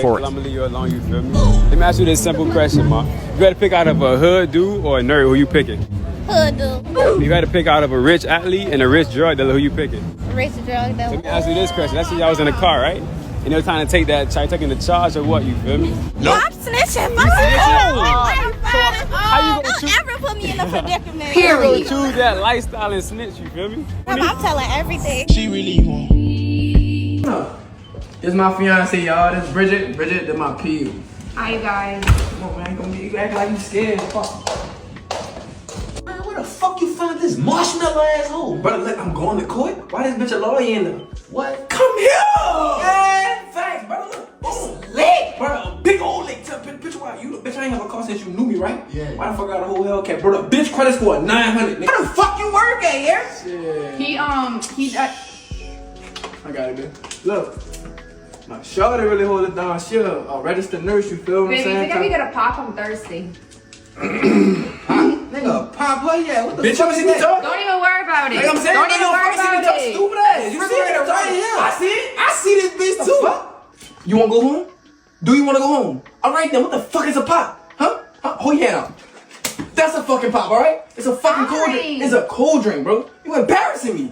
For it. I'm gonna leave you alone, you feel me? Let me ask you this simple question, ma. You gotta pick out of a hood dude or a nerd, who you picking? Hood dude. You gotta pick out of a rich athlete and a rich drug dealer, who you picking? Rich drug dealer. Let me ask you this question. Let's say y'all was in the car, right? And they were trying to take taking the charge or what, you feel me? No, I'm snitching. Fuck How you gonna don't ever put me in a predicament. How you gonna choose that lifestyle and snitch, you feel me? I'm telling everything. She really want. No. This is my fiance, y'all. This is Bridget. Bridget, this my P. Hi, you guys. Come on, man. You act like you scared. Fuck. Man, where the fuck you find this marshmallow asshole? Brother, look, I'm going to court. Why this bitch a lawyer in there? What? Come here! Yeah, thanks, brother. Look, this is lit, bro. Big old lick. Bitch, why you? Bitch, I ain't have a car since you knew me, right? Yeah. Why the fuck I got a whole Hellcat, bro? The bitch credit score 900. Nigga. Where the fuck you work at here? He I got it, bitch. Look. My shorty really hold it down. She a registered nurse, you feel what I'm Baby, saying? think we get a pop on Thursday. Nigga, pop her, yeah. What the bitch, fuck is that? Don't even worry about it. Like I'm saying, Don't even worry about it. Stupid ass. You see it right here. I see it. I see this bitch too. You wanna go home? Do you wanna go home? Alright then, what the fuck is a pop? Huh? Hold your hand out. That's a fucking pop, alright? It's a fucking cold drink. It's a cold drink, bro. You embarrassing me.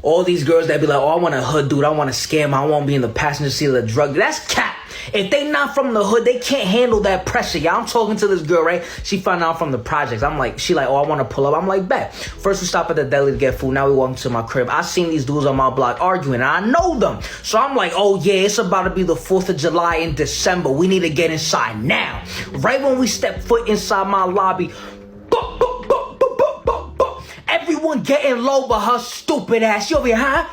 All these girls that be like, oh, I want a hood dude, I want to scam, I want to be in the passenger seat of the drug. That's cap. If they not from the hood, they can't handle that pressure. Y'all, I'm talking to this girl, right? She found out from the projects. I'm like, she like, oh, I want to pull up. I'm like, bet. First we stop at the deli to get food. Now we walk to my crib. I seen these dudes on my block arguing, and I know them. So I'm like, oh yeah, it's about to be the 4th of July in December. We need to get inside now. Right when we step foot inside my lobby, everyone getting low but her stupid ass. Yo, huh?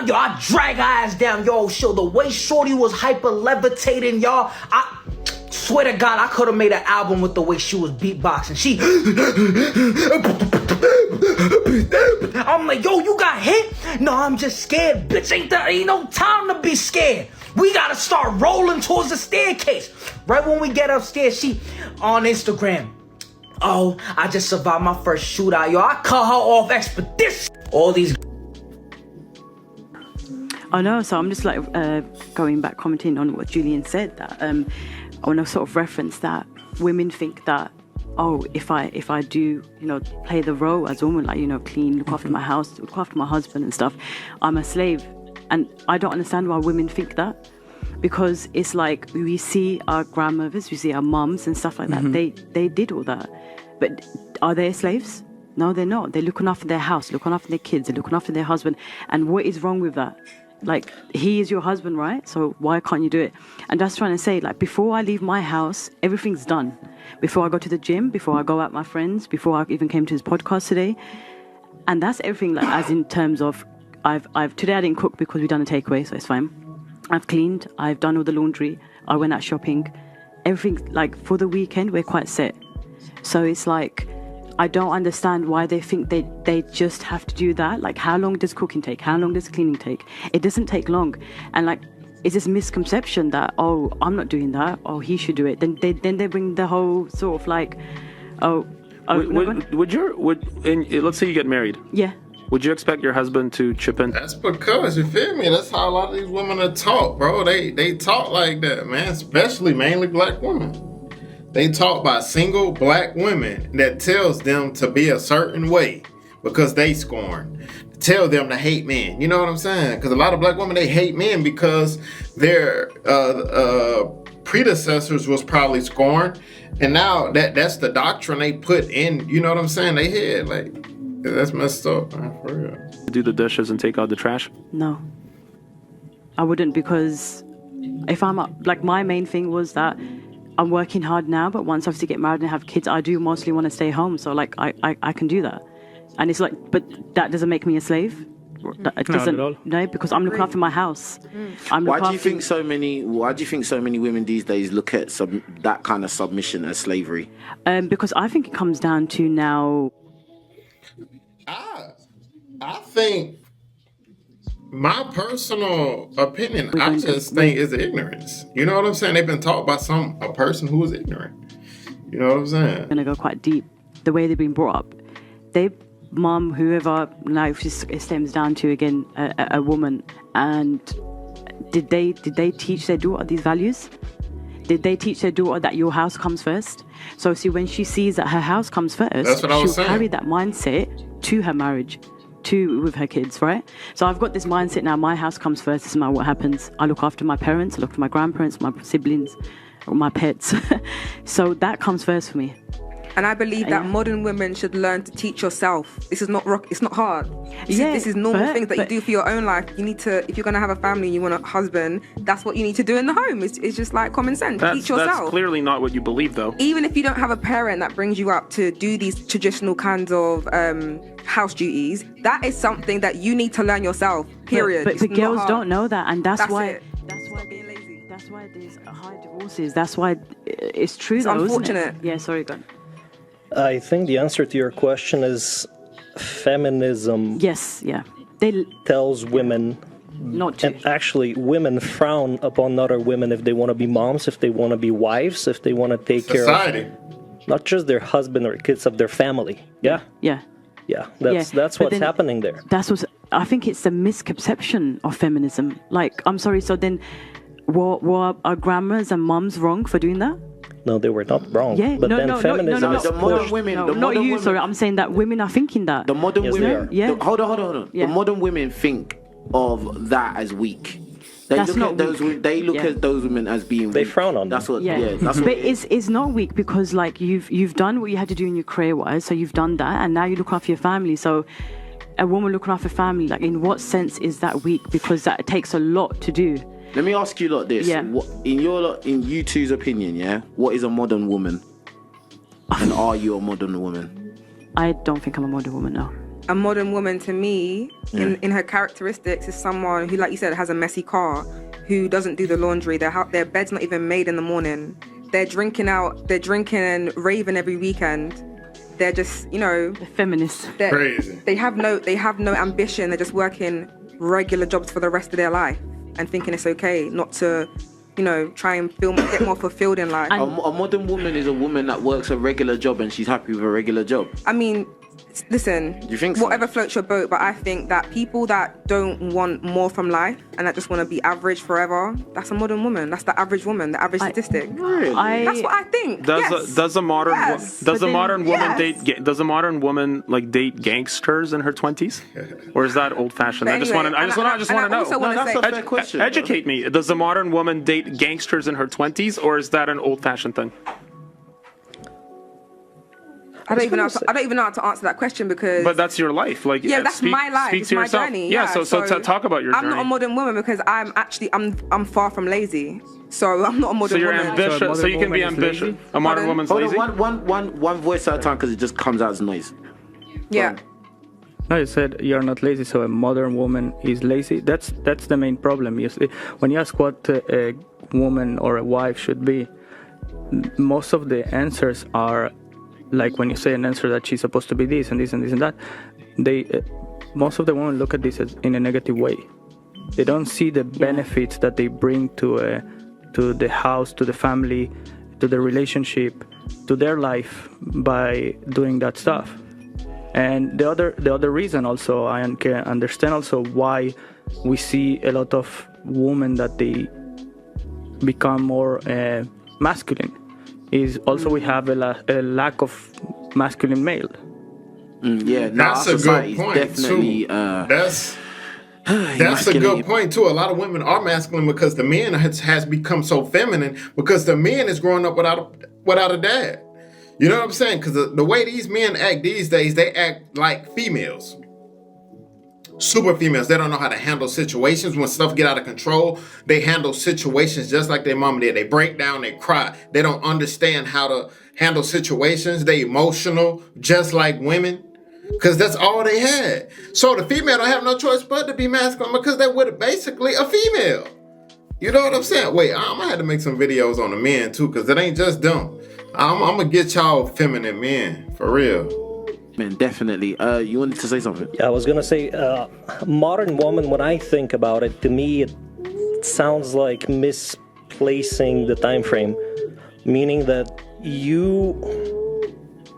Yo, I drag her ass down. Yo, show the way shorty was hyper levitating, y'all. I swear to God, I could have made an album with the way she was beatboxing. I'm like, yo, you got hit? No, I'm just scared, bitch. Ain't no time to be scared. We gotta start rolling towards the staircase. Right when we get upstairs, she on Instagram. Oh, I just survived my first shootout, yo. I cut her off expedition. All these. I know, so I'm just like going back, commenting on what Julian said. That I want to sort of reference that women think that, oh, if I do, play the role as a woman, like, clean, look after my house, look after my husband and stuff, I'm a slave. And I don't understand why women think that. Because it's like we see our grandmothers, we see our mums and stuff like that. They did all that. But are they slaves? No, they're not. They're looking after their house, looking after their kids, they're looking after their husband. And what is wrong with that? Like, he is your husband, right? So why can't you do it? And that's trying to say, like, before I leave my house, everything's done. Before I go to the gym, before I go out with my friends, before I even came to his podcast today. And that's everything, like, as in terms of, today I didn't cook because we done a takeaway, so it's fine. I've cleaned, I've done all the laundry, I went out shopping. Everything, like, for the weekend, we're quite set. So it's like, I don't understand why they think they just have to do that. Like, how long does cooking take? How long does cleaning take? It doesn't take long. And, like, it's this misconception that, oh, I'm not doing that, oh, he should do it. Then they bring the whole sort of like, let's say you get married. Yeah. Would you expect your husband to chip in? That's because, you feel me? That's how a lot of these women are taught, bro. They talk like that, man. Especially mainly black women. They taught by single black women that tells them to be a certain way because they scorn. Tell them to hate men. You know what I'm saying? Because a lot of black women, they hate men because their predecessors was probably scorned. And now that's the doctrine they put in, you know what I'm saying? They head, like, that's messed up, man, for real. Do the dishes and take out the trash? No. I wouldn't, because if I'm up, like, my main thing was that I'm working hard now, but once I have to get married and have kids, I do mostly want to stay home. So, like, I can do that. And it's like, but that doesn't make me a slave. It doesn't, not at all. No, because I'm looking after my house. Why do you think so many women these days look at that kind of submission as slavery? Because I think it comes down to now. I think, my personal opinion, I just think is ignorance. You know what I'm saying? They've been taught by a person who is ignorant. You know what I'm saying? I'm gonna go quite deep. The way they've been brought up, mom, whoever, now it stems down to, again, a woman, and did they teach their daughter these values? Did they teach their daughter that your house comes first? So see, when she sees that her house comes first, That's what I was she'll saying. carry that mindset to her marriage, with her kids, right? So I've got this mindset now, my house comes first, this is what happens. I look after my parents, I look after my grandparents, my siblings, my pets. So that comes first for me. And I believe that modern women should learn to teach yourself. This is not rock. It's not hard. This is normal things that you do for your own life. You need to, if you're gonna have a family, you want a husband. That's what you need to do in the home. It's just like common sense. Teach yourself. That's clearly not what you believe, though. Even if you don't have a parent that brings you up to do these traditional kinds of house duties, that is something that you need to learn yourself. Period. But the girls don't know that, and that's why. It. That's why there's high divorces. That's why it's true. It's though, unfortunate. Isn't it? Yeah. Sorry, go on. I think the answer to your question is feminism. Yes, yeah. They tells women not to. And actually, women frown upon other women if they want to be moms, if they want to be wives, if they want to take care of not just their husband or kids, of their family. Yeah. Yeah. Yeah. That's But what's then happening there. That's what I think. It's a misconception of feminism. Like, I'm sorry. So then, were our grandmas and mums wrong for doing that? No, they were not wrong. Yeah, but then feminism is the modern women, No, the not modern you. women, Sorry, I'm saying that women are thinking that. the modern Yes, they women. are. Yeah. Hold on. Yeah. The modern women think of that as weak. They That's look not at those. weak. They look Yeah. at those women as being. They weak. frown on That's them. what. Yeah, That's but what. it's not weak because like you've done what you had to do in your career wise, so you've done that, and now you look after your family. So a woman looking after family, like in what sense is that weak? Because that takes a lot to do. Let me ask you lot this. Yeah. What, in you two's opinion, yeah, what is a modern woman? And are you a modern woman? I don't think I'm a modern woman now. A modern woman to me, in her characteristics, is someone who, like you said, has a messy car, who doesn't do the laundry. Their bed's not even made in the morning. They're drinking and raving every weekend. They're just, feminists. Crazy. They have no ambition. They're just working regular jobs for the rest of their life and thinking it's okay not to, try and get more fulfilled in life. A modern woman is a woman that works a regular job and she's happy with a regular job. I mean, listen, You think so? whatever floats your boat, but I think that people that don't want more from life and that just want to be average forever, that's a modern woman. That's the average woman, the average statistic. That's what I think. Does a modern Yes. does a But modern then- woman yes. does a modern woman like date gangsters in her 20s, or is that old fashioned? But I just anyway, want to and I know. also wanna that's say- a fair question. bro. Educate me. Does a modern woman date gangsters in her 20s, or is that an old fashioned thing? I don't even know how to answer that question because. But that's your life. Like, Yeah, that's my life. Speak It's to my yourself. journey. Yeah. So talk about your I'm journey. not a modern woman because I'm far from lazy. So I'm not a So modern you're woman. ambitious. So you can be ambitious. A modern woman's Hold lazy. on, one voice at a time because it just comes out as noise. Yeah. No, you said you're not lazy, so a modern woman is lazy. That's the main problem. You see, when you ask what a woman or a wife should be, most of the answers are like when you say an answer that she's supposed to be this and this and this and that. Most of the women look at this in a negative way. They don't see the benefits that they bring to the house, to the family, to the relationship, to their life by doing that stuff. And the other reason also, I can understand also why we see a lot of women that they become more masculine, is also we have a lack of masculine male. Yeah, That's a good point definitely, too. That's a good point too. A lot of women are masculine because the man has become so feminine because the man is growing up without a dad. You know what I'm saying? Because the way these men act these days, they act like females. Super females. They don't know how to handle situations. When stuff get out of control, they handle situations just like their mama did. They break down, they cry. They don't understand how to handle situations. They emotional, just like women. Because that's all they had. So the female don't have no choice but to be masculine because they're with basically a female. You know what I'm saying? Wait, I'm going to have to make some videos on the men too because it ain't just them. I'm going to get y'all feminine men, for real. Man, definitely. You wanted to say something? Yeah, I was going to say, modern woman, when I think about it, to me, it sounds like misplacing the time frame. Meaning that you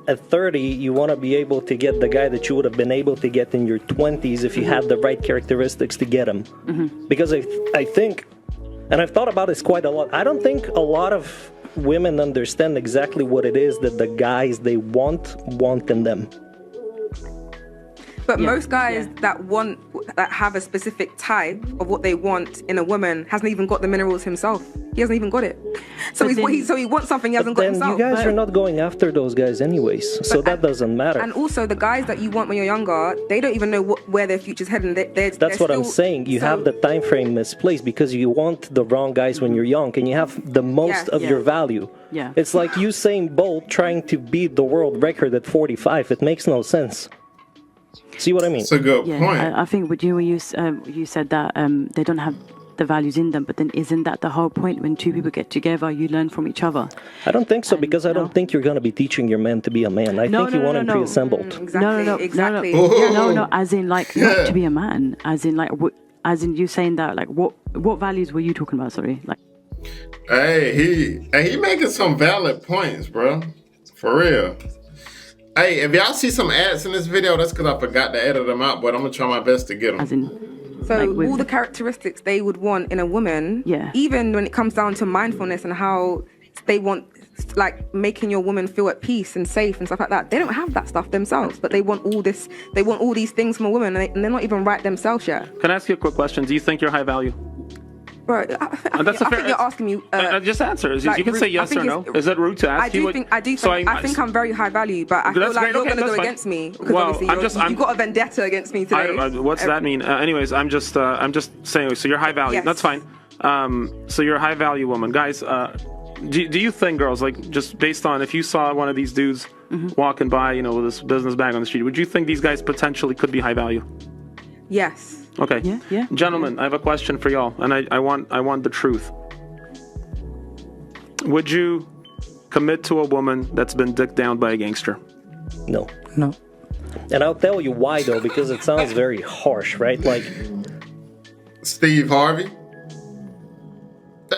at 30, you want to be able to get the guy that you would have been able to get in your 20s if you had the right characteristics to get him. Because I think, and I've thought about this quite a lot, I don't think a lot of women understand exactly what it is that the guys they want in them. But most guys that have a specific type of what they want in a woman hasn't even got the minerals himself. He hasn't even got it. So he wants something he hasn't got himself. You guys are not going after those guys anyways, so that doesn't matter. And also the guys that you want when you're younger, they don't even know where their future's heading. That's what I'm saying. You have the time frame misplaced because you want the wrong guys when you're young and you have the most of your value. Yeah. It's like Usain Bolt trying to beat the world record at 45. It makes no sense. See what I mean? It's a good point. I think when you said that they don't have the values in them, but then isn't that the whole point? When two people get together, you learn from each other. I don't think so, because I don't think you're going to be teaching your man to be a man. I think you want him pre-assembled. Exactly. No, as in like not to be a man, as in like as in you saying that, like what values were you talking about? Sorry, like. Hey, he making some valid points, bro. For real. Hey, if y'all see some ads in this video, that's because I forgot to edit them out, but I'm going to try my best to get them. So all the characteristics they would want in a woman, even when it comes down to mindfulness and how they want, like, making your woman feel at peace and safe and stuff like that, they don't have that stuff themselves, but they want all this, they want all these things from a woman, and they're not even right themselves yet. Can I ask you a quick question? Do you think you're high value? Bro, I think you're asking me. Just answer. Like, you can say yes or no. Is it rude to ask you? I think I'm very high value, but I feel like you're going to go against me because obviously you've got a vendetta against me today. What's that mean? Anyways, I'm just saying. So you're high value. Yes. That's fine. So you're a high value woman, guys. Do you think, girls, like, just based on if you saw one of these dudes walking by, with this business bag on the street, would you think these guys potentially could be high value? Yes. Okay. Yeah. Gentlemen, I have a question for y'all, and I want the truth. Would you commit to a woman that's been dicked down by a gangster? No. No. And I'll tell you why, though, because it sounds very harsh, right? Like Steve Harvey.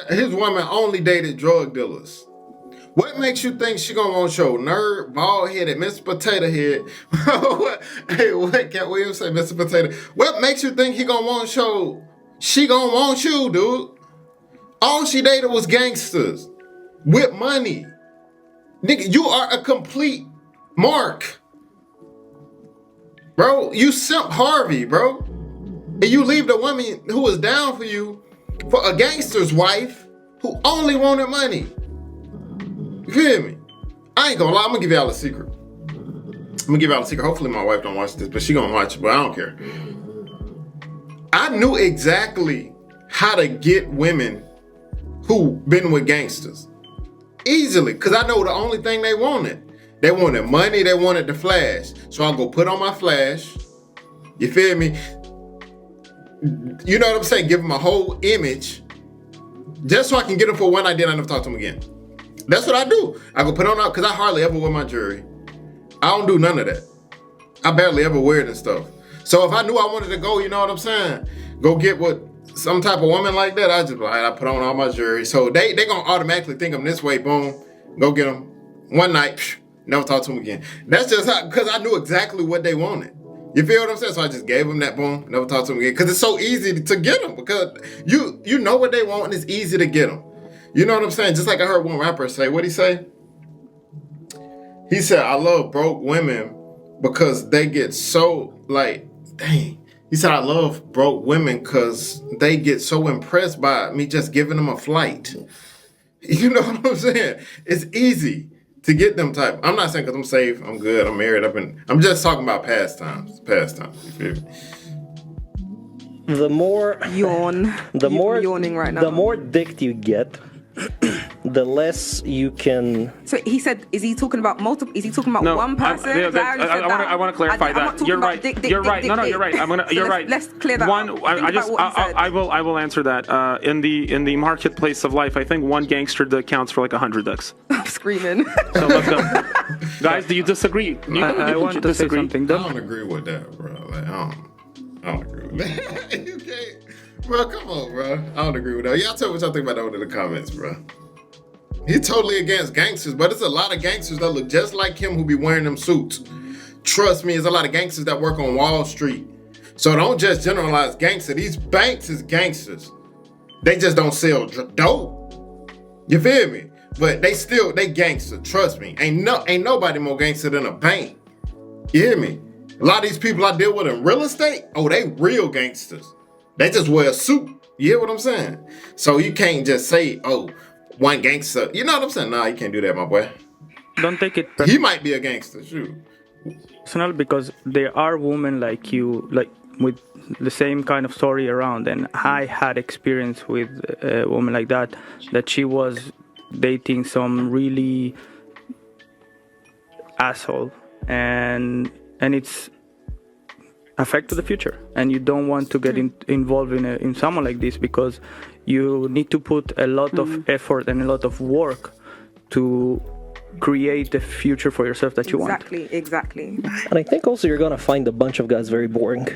His woman only dated drug dealers. What makes you think she gonna want to show nerd, bald headed, Mr. Potato Head? What Cat Williams say, Mr. Potato? What makes you think he gonna want to show? She gonna want you, dude. All she dated was gangsters with money. Nigga, you are a complete mark, bro. You simp Harvey, bro, and you leave the woman who was down for you for a gangster's wife who only wanted money. You feel me? I ain't gonna lie, I'm gonna give y'all a secret. Hopefully my wife don't watch this, but she gonna watch it, but I don't care. I knew exactly how to get women who been with gangsters. Easily, because I know the only thing they wanted. They wanted money, they wanted the flash. So I'll go put on my flash. You feel me? You know what I'm saying? Give them a whole image. Just so I can get them for one night, then I never talk to them again. That's what I do. I go put on out, because I hardly ever wear my jewelry. I don't do none of that. I barely ever wear it and stuff. So if I knew I wanted to go, you know what I'm saying? Go get what some type of woman like that, I just I put on all my jewelry. So they gonna automatically think I'm this way, boom, go get them. One night, never talk to them again. That's just how, because I knew exactly what they wanted. You feel what I'm saying? So I just gave them that, boom, never talk to them again. Because it's so easy to get them, because you know what they want and it's easy to get them. You know what I'm saying? Just like I heard one rapper say, what'd he say? He said, I love broke women because they get so, like, dang. He said, I love broke women because they get so impressed by me just giving them a flight. You know what I'm saying? It's easy to get them type. I'm not saying because I'm safe, I'm good, I'm married, I'm just talking about pastimes. You feel me? The more yawning right now. The more dick you get, the less you can. So he said, is he talking about multiple? Is he talking about one person? I want to clarify that. You're right. You're right. No, you're right. You're right. Let's clear that out. I will answer that. In the marketplace of life, I think one gangster dick counts for like 100 dicks. I'm screaming. So let's go, guys. Do you disagree? I want to say something. I don't agree with that, bro. Like, I don't agree with that. You can't. Bro, come on, bro. I don't agree with that. Y'all tell me what y'all think about that in the comments, bro. He's totally against gangsters, but it's a lot of gangsters that look just like him who be wearing them suits. Trust me, there's a lot of gangsters that work on Wall Street. So don't just generalize gangster. These banks is gangsters. They just don't sell dope. You feel me? But they gangster. Trust me. Ain't nobody more gangster than a bank. You hear me? A lot of these people I deal with in real estate, they real gangsters. They just wear a suit. You hear what I'm saying? So you can't just say, one gangster. You know what I'm saying? Nah, you can't do that, my boy. Don't take it He might be a gangster, shoot. personal, because there are women like you, like with the same kind of story around, and I had experience with a woman like that she was dating some really asshole, and it's affected the future, and you don't want to get involved in someone like this, because you need to put a lot of effort and a lot of work to create the future for yourself that you want. Exactly. And I think also you're gonna find a bunch of guys very boring.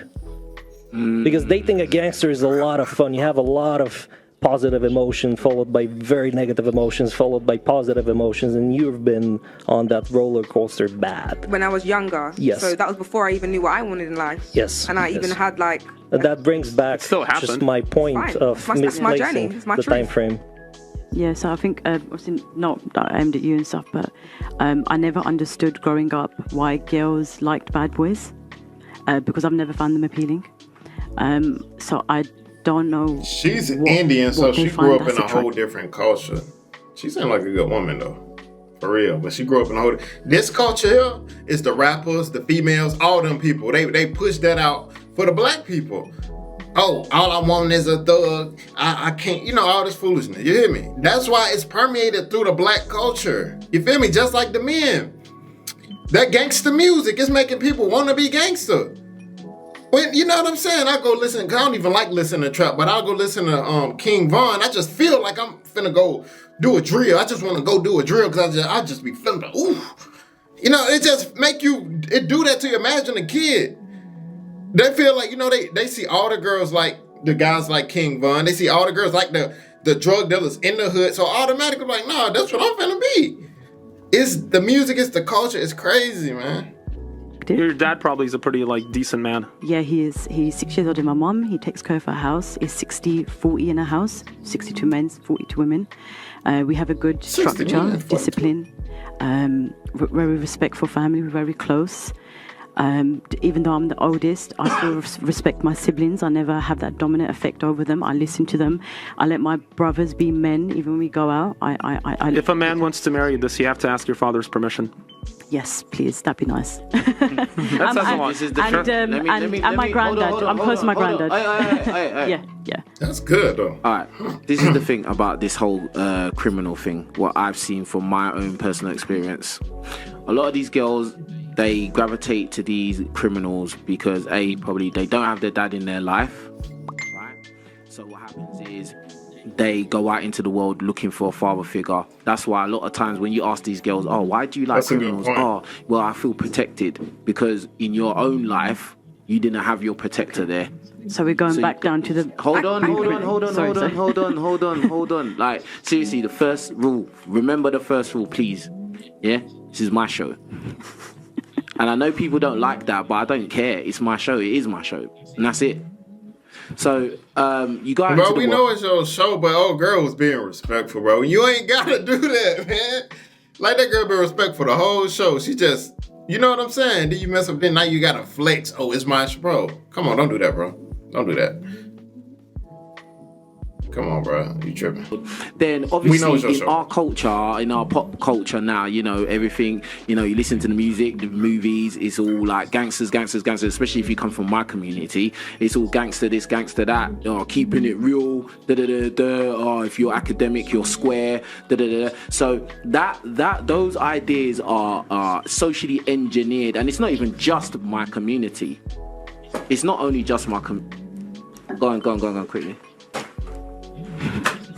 Because dating a gangster is a lot of fun. You have a lot of positive emotion followed by very negative emotions followed by positive emotions, and you've been on that roller coaster bad. When I was younger. Yes. So that was before I even knew what I wanted in life. Yes. And I even had like... And that brings back just my point of That's my journey. misplacing It's my the truth. time frame. Yeah, so I think, obviously not that I aimed at you and stuff, but I never understood growing up why girls liked bad boys, because I've never found them appealing. So I don't know. She's Indian, so she grew up in a whole different culture. She seemed like a good woman, though. For real. But she grew up in a whole... This culture here is the rappers, the females, all them people. They push that out for the black people. All I want is a thug. I can't, all this foolishness. You hear me? That's why it's permeated through the black culture. You feel me? Just like the men. That gangster music is making people want to be gangster. When, you know what I'm saying? I go listen, cause I don't even like listening to trap, but I'll go listen to King Von. I just feel like I'm finna go do a drill. I just want to go do a drill because I just be feeling like, ooh. It just make you, it do that to you. Imagine a kid. They feel like, they see all the girls like the guys like King Von. They see all the girls like the drug dealers in the hood. So automatically like, nah, that's what I'm finna be. It's the music, it's the culture. It's crazy, man. Your dad probably is a pretty decent man. Yeah, he is. He's 6 years older than my mum. He takes care of our house. He's 60-40 in a house. 62 men, 42 women. We have a good structure, discipline. Very respectful family. We're very close. Even though I'm the oldest, I still respect my siblings. I never have that dominant effect over them. I listen to them. I let my brothers be men, even when we go out. If a man wants to marry you, does he have to ask your father's permission? Yes, please. That'd be nice. That says a lot. And my granddad. I'm close to my granddad. Yeah. That's good, though. All right. This is the thing about this whole criminal thing, what I've seen from my own personal experience. A lot of these girls, they gravitate to these criminals because probably they don't have their dad in their life, right? So what happens is they go out into the world looking for a father figure. That's why a lot of times when you ask these girls, why do you like criminals? Well, I feel protected, because in your own life you didn't have your protector there. So we're going back down to the... Hold on. Like, seriously, the first rule. Remember the first rule, please. Yeah? This is my show. And I know people don't like that, but I don't care. It's my show. It is my show. And that's it. So, you got... Bro, we know it's your show, but old girl was being respectful, bro. You ain't gotta do that, man. Like, that girl be respectful the whole show. She just... You know what I'm saying? Then you mess up, then now you gotta flex. It's my show. Bro, come on, don't do that, bro. Don't do that. Come on, bro. You tripping. Then obviously in our culture, in our pop culture now, everything, you listen to the music, the movies, it's all like gangsters, especially if you come from my community. It's all gangster this, gangster that, keeping it real, if you're academic, you're square, So those ideas are socially engineered, and it's not even just my community. It's not only just my Go on quickly.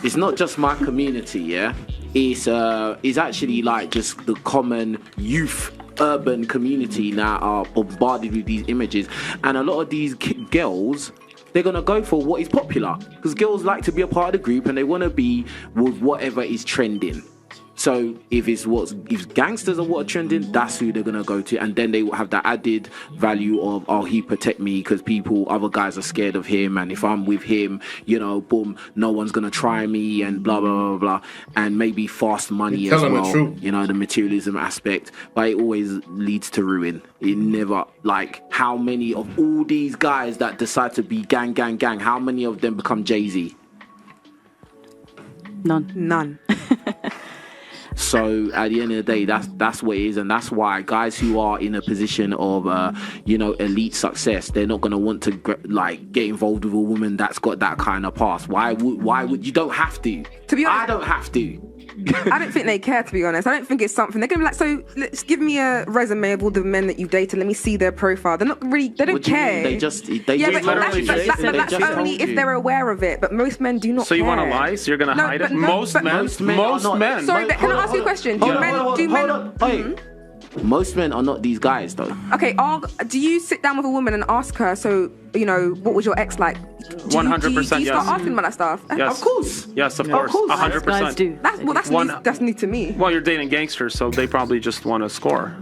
It's not just my community, yeah? It's actually like just the common youth urban community now are bombarded with these images. And a lot of these girls, they're going to go for what is popular. Because girls like to be a part of the group and they want to be with whatever is trending. So if gangsters are what are trending, that's who they're gonna go to, and then they will have that added value of, oh, he protect me because other guys are scared of him, and if I'm with him, you know, boom, no one's gonna try me, and blah blah blah blah, and maybe fast money as well. You know, the materialism aspect, but it always leads to ruin. It never, like, how many of all these guys that decide to be gang, how many of them become Jay-Z? None. So at the end of the day, that's what it is, and that's why guys who are in a position of elite success, they're not gonna want to get involved with a woman that's got that kind of past. Why would you? Don't have to. To be honest, I don't have to. I don't think they care, to be honest. I don't think it's something they're gonna be like, so let's give me a resume of all the men that you dated. Let me see their profile. They're not really. They don't care. They just but that's only if they're aware of it. But most men do not. So you care. want to lie? So you're gonna hide it? Most men. Sorry, can I ask you a question? Most men are not these guys, though. Okay, do you sit down with a woman and ask her, so, you know, what was your ex like? 100% Do you start asking them that stuff? Yes. Of course. Yes, of course. 100%. That's new to me. Well, you're dating gangsters, so they probably just want to score.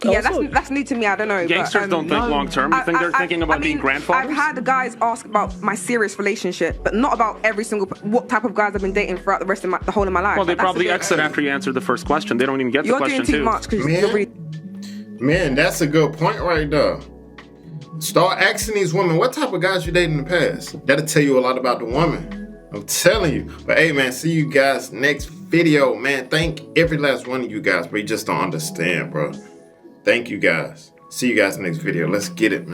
Yeah, that's new to me. I don't know. Gangsters don't think long term. You think they're thinking about being grandfathers? I've had guys ask about my serious relationship, but not about every single what type of guys I've been dating throughout the rest of the whole of my life. Well, they probably exit after you answer the first question. They don't even get the question You're doing too much because you're really. Man, that's a good point right there. Start asking these women, what type of guys you dated in the past? That'll tell you a lot about the woman. I'm telling you. But hey, man, see you guys next video, man. Thank every last one of you guys, but you just don't understand, bro. Thank you guys. See you guys next video. Let's get it, man.